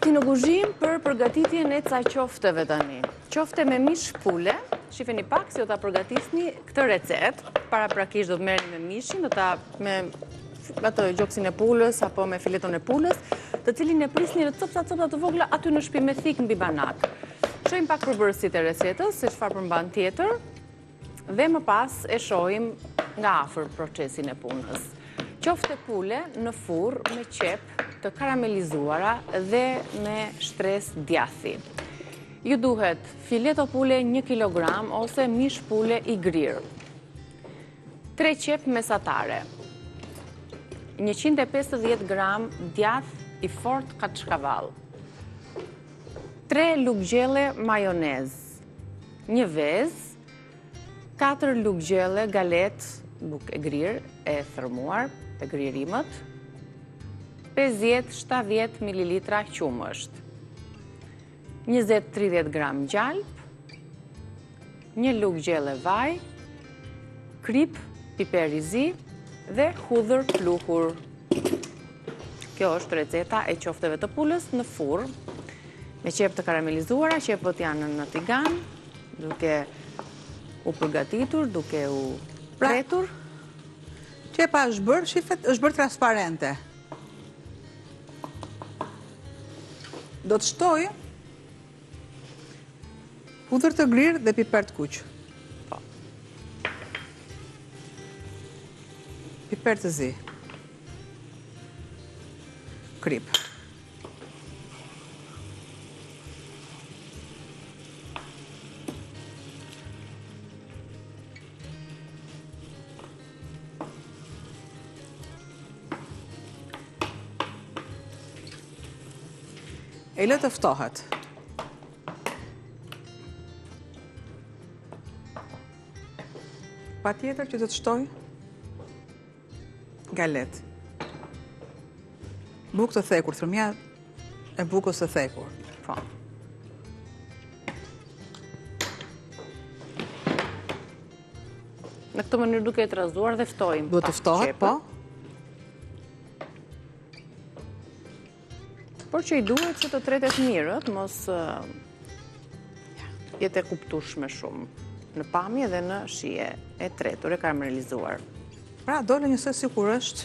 Gati në kuzhinë për përgatitjen e ca qofteve tani. Qofte me mish pule, shifeni pak si do ta përgatisni këtë recet. Paraprakisht do të merrni me mishin, do ta me atë gjoksin e pulës apo me fileton e pulës, të cilin e prisni në copsa të vogla aty në shtëpi me thik mbi banak. Shohim pak përbërësit e recetës, se çfarë përmban tjetër, dhe më pas e shohim nga afër procesin e punës. Qofte pule në furr me qep të karamelizuara dhe me shtresë djathi. Ju duhet fileto pule 1 kg ose mish pule i grirë. 3 qep mesatare. 150 gram djath i fort katshkavall. 3 luggjelle majonez. 1 vezë. 4 luggjelle galet buk e grirë e thërmuar, e gririmët. 50-70 ml qumësht. 20-30 gram gjalp. 1 luggjelle vaj. Krip, piper i zi dhe hudhër pluhur. Kjo është receta e qofteve të pulës në furr me qep të karamelizuara. Qepët janë në tigan, duke u përgatitur, duke u pretur. Qepa është bërë, shifet, është bërë transparente. Do të shtoj hudhër të grirë dhe piper të kuq. Po. Piper të zi. Krip. E lë të ftohet. Pa tjetër që do të shtoj galet. Bukë të thekur, thërmja e bukës të thekur. Po. Në këtë mënyrë duke e trazuar dhe ftojmë. Duhet të ftohet, po. Por që i duhet që të tretet mirët, mos jetë e kuptueshme shumë në pamje dhe në shije e tretur, e karamelizuar. Pra, dole njësë sikur është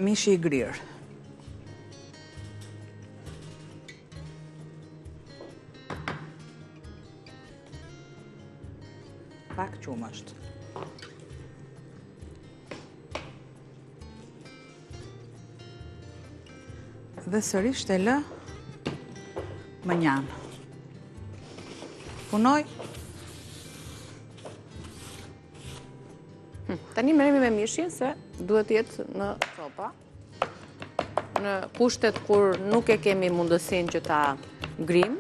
mishi i grirë. Pak qumësht. Dhe sërish të lë më njanë. Punoj. Tani merremi me mishin se duhet jetë në copa. Në kushtet kur nuk e kemi mundësinë që ta ngrim.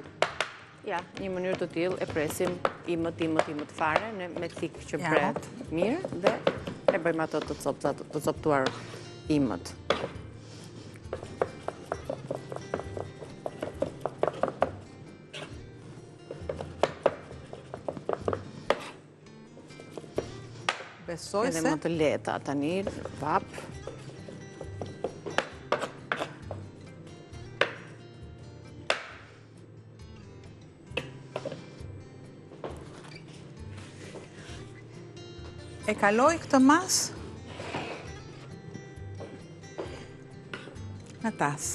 Ja, një mënyrë të tillë e presim imët fare me thik që pret mirë dhe e bëjmë ato të coptuar imët. Besoj se... Edhe më të leta tani, vap. E kaloj këtë mas në tas.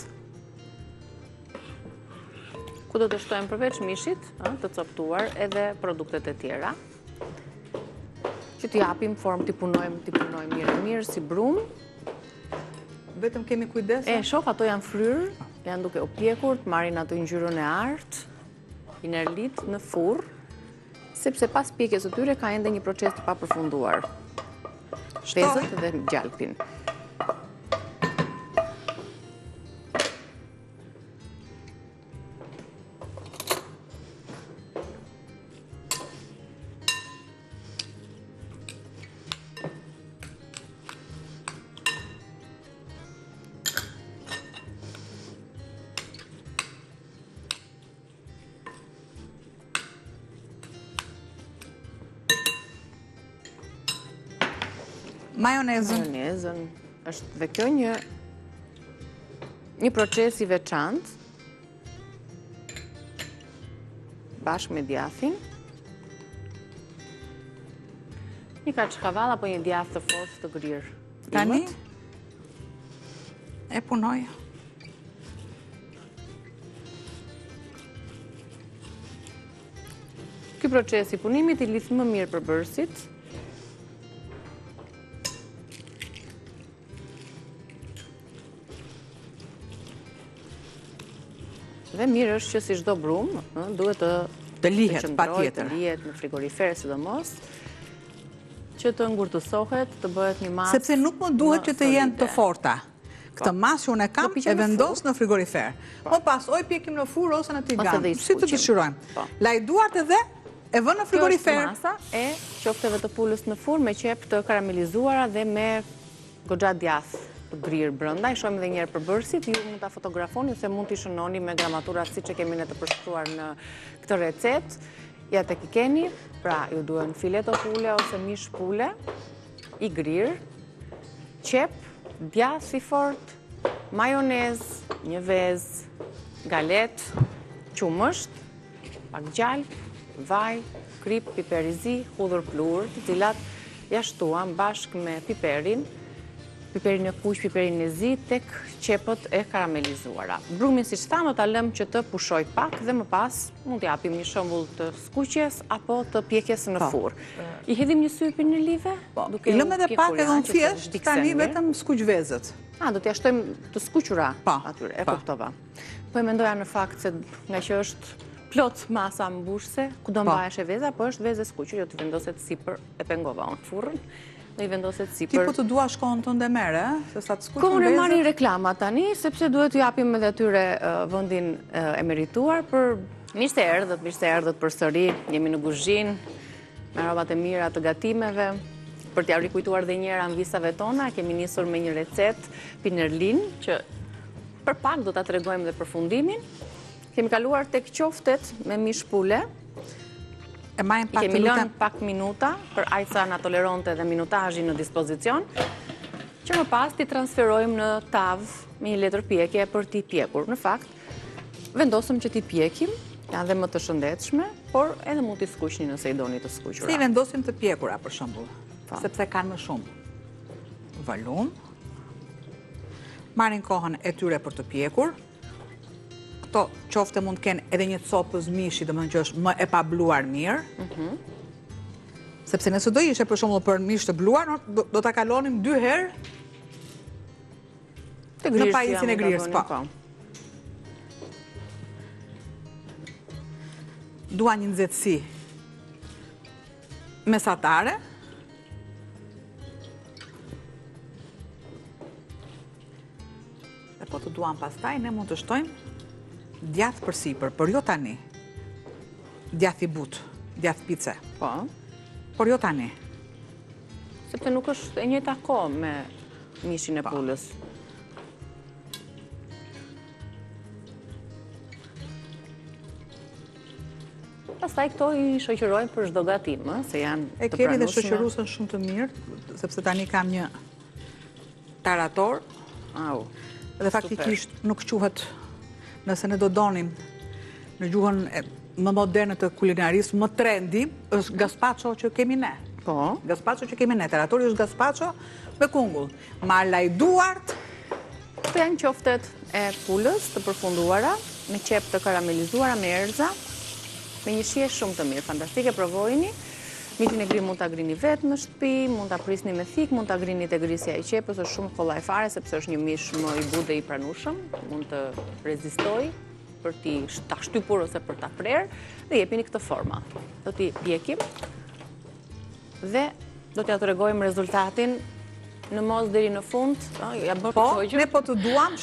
Ku do të shtojmë përveç mishit, të coptuar edhe produktet e tjera. Që t'i japim formë, t'i punojmë mirë, si brum. Vetëm kemi kujdes? Shoh, ato janë fryrë, janë duke u pjekur, të marrin ato ngjyrën e artë, inerlit në furr, sepse pas pjekjes së tyre ka ende një proces të papërfunduar. Pezët dhe gjalpin. Majonezën. Majonezën është dhe kjo një një proces i veçantë bashkë me djathin. Një kaçkavall apo një djath të fortë të grirë. Tani e punoj. Ky proces i punimit i lidh më mirë përbërësit. Dhe mirë është që si çdo brum, duhet të lihet patjetër. Të lihet në frigorifer sidomos, që të ngurtësohet, të bëhet një masë. Sepse nuk më duhet që të jenë të forta. Këtë masë që unë e kam e vendos në frigorifer. Më pas, oj pjekim në furrë ose në tigan. Si të dëshirojmë. Laj duart edhe e vë në frigorifer. Kjo është masa e qofteve të pulës në furrë me qep të karamelizuara dhe me goxha djath të grirë brenda. I shohim edhe një herë përbërësit, ju mund ta fotografoni ose mund t'i shënoni me gramatura siç e kemi ne të përshkruar në këtë recetë. Ja tek i keni, pra ju duhen fileto pule ose mish pule, i grirë, qep, djath i fort, majonez, një vezë, galet, qumësht, pak gjallë, vaj, krip, piper i zi, hudhër pluhur, të cilat ja shtuam bashkë me piperin e kuq, piperin e zi, tek qepët e karamelizuara. Brumin, si që thamë, ta lëm që të pushoj pak dhe më pas mund t'japim një shembull të skuqjes apo të pjekjes në furrë. I hedhim një sypi në live? I lëm edhe pak edhe në thjesht, tani vetëm skuqvezët. Do t'ja shtojmë të skuqura atyre, e kuptova. Po e mendoja në fakt se nga që është plot masa mbushse, ku do mbahesh e veza, po është vezë e skuqur, jo të vendoset sipër, e pengova unë furrën. Dhe i vendoset sipër. Ti po të dua shkohën të ndemere, se sa të skuqën vezë? Kohën e marrin reklama tani, sepse duhet t'ju japim edhe atyre vendin e merituar për mirë se erdhët përsëri, jemi në kuzhinë, me robat e mira të gatimeve, për t'ja rikujtuar dhe njëra anvisave tona, kemi nisur me një recetë pinerlin, që për pak do ta tregojmë dhe përfundimin. Kemi kaluar tek qoftet me mish pule. Kemi lënë pak minuta, për aq sa na toleronte dhe minutazhi në dispozicion, që më pas t'i transferojmë në tavë me një letër pjekje për t'i pjekur. Në fakt, vendosëm që t'i pjekim, janë dhe më të shëndetshme, por edhe mund t'i skuqni nëse i doni të skuqura. Si i vendosim të pjekura, për shembull, sepse kanë më shumë volum, marrin kohën e tyre për të pjekur. Këto qofte mund të kenë edhe një copës mishi, domethënë që është më e pabluar mirë. Sepse nëse do ishe për shembull për mish të bluar, do ta kalonim 2 herë në pajisin e grirës, po. Dua një nxehtësi mesatare. Dhe po të duam pastaj, ne mund të shtojmë djath për sipër, por jo tani. Djath i butë, djath pice. Po. Por jo tani. Sepse nuk është e njëjta kohë me mishin e pulës. Pastaj këto i shoqërojmë për çdo gatim, se janë të pranueshme. E kemi dhe shoqëruesen shumë të mirë, sepse tani kam një tarator. Dhe faktikisht nuk quhet, nëse ne do donim në gjuhën më moderne të kulinarisë, më trendi, është gazpacho që kemi ne. Po. Gazpacho që kemi ne. Taratori është gazpacho me kungull. Ma lajduart. Këto janë qoftet e pulës të përfunduara, me qep të karamelizuara, me erza, me një shije shumë të mirë, fantastike, provojini. Mitin e gri mund ta grini vetë në shtëpi, mund ta prisni me thik, mund ta grini te grisja e qepës, është shumë kollaj fare sepse është një mish më i butë dhe i pranueshëm, mund të rezistojë për ta shtypur ose për ta prerë dhe jepini këtë forma. Do t'i pjekim dhe do t'ja tregojmë rezultatin në mos deri në fund. Po, ne po të duam,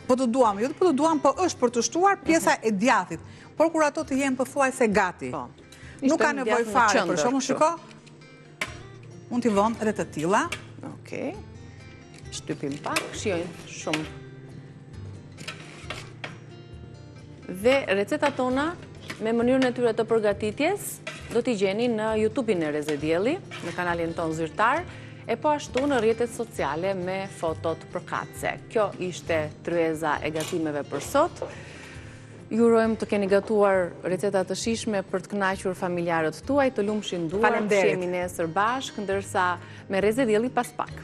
po të duam, jo po të duam, po është për të shtuar pjesa e djathit. Por kur ato të jenë pothuajse gati. Nuk ka nevojë fare, për shkakun shiko. Mund t'i vëmë edhe të tilla. Okej. Shtypim pak, shijojnë shumë. Dhe recetat tona me mënyrën e tyre të përgatitjes do t'i gjeni në YouTube-in e Reze Dielli, në kanalin ton zyrtar. e po ashtu në rrjetet sociale me fotot përkatëse. Kjo ishte tryeza e gatimeve për sot. Ju urojmë të keni gatuar receta të shijshme për të kënaqur familjarët tuaj, të lumshin duar, të shihemi nesër bashkë, ndërsa me rrezë dielli pas pak.